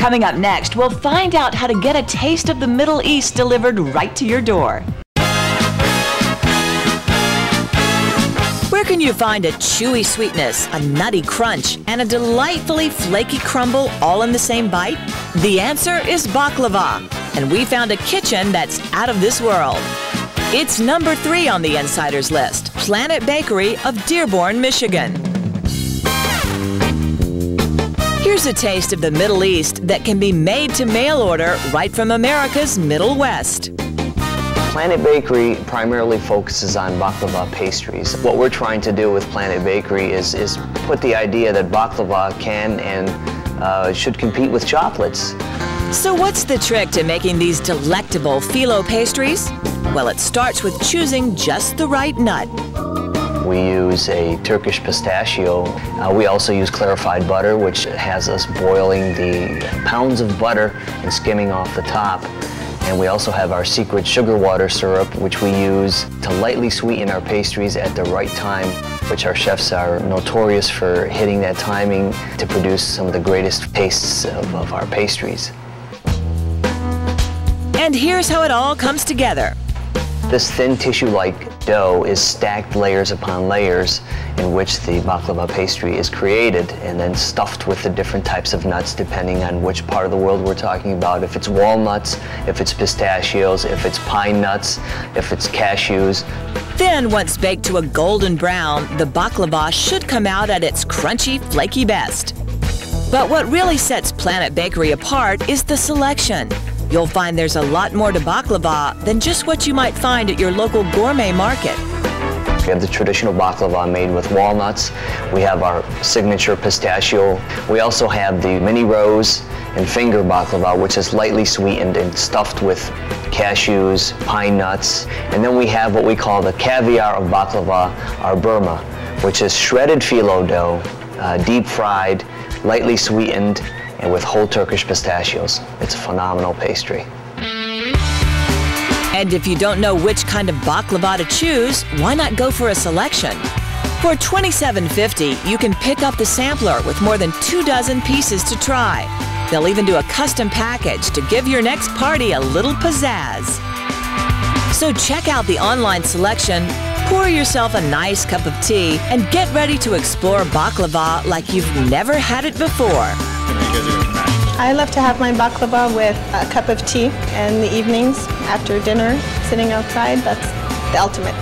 Coming up next, we'll find out how to get a taste of the Middle East delivered right to your door. Where can you find a chewy sweetness, a nutty crunch, and a delightfully flaky crumble all in the same bite? The answer is baklava, and we found a kitchen that's out of this world. It's number 3 on the Insider's list, Planet Bakery of Dearborn, Michigan. Here's a taste of the Middle East that can be made to mail order right from America's Middle West. Planet Bakery primarily focuses on baklava pastries. What we're trying to do with Planet Bakery is put the idea that baklava can and should compete with chocolates. So what's the trick to making these delectable phyllo pastries? Well, it starts with choosing just the right nut. We use a Turkish pistachio. We also use clarified butter, which has us boiling the pounds of butter and skimming off the top. And we also have our secret sugar water syrup, which we use to lightly sweeten our pastries at the right time, which our chefs are notorious for hitting that timing to produce some of the greatest tastes of our pastries. And here's how it all comes together. This thin tissue-like dough is stacked layers upon layers in which the baklava pastry is created and then stuffed with the different types of nuts depending on which part of the world we're talking about. If it's walnuts, if it's pistachios, if it's pine nuts, if it's cashews. Then, once baked to a golden brown, the baklava should come out at its crunchy, flaky best. But what really sets Planet Bakery apart is the selection. You'll find there's a lot more to baklava than just what you might find at your local gourmet market. We have the traditional baklava made with walnuts. We have our signature pistachio. We also have the mini rose and finger baklava, which is lightly sweetened and stuffed with cashews, pine nuts. And then we have what we call the caviar of baklava, our Burma, which is shredded phyllo dough, deep fried, lightly sweetened, and with whole Turkish pistachios. It's a phenomenal pastry. And if you don't know which kind of baklava to choose, why not go for a selection? For $27.50, you can pick up the sampler with more than 24 pieces to try. They'll even do a custom package to give your next party a little pizzazz. So check out the online selection, pour yourself a nice cup of tea, and get ready to explore baklava like you've never had it before. I love to have my baklava with a cup of tea in the evenings after dinner, sitting outside. That's the ultimate.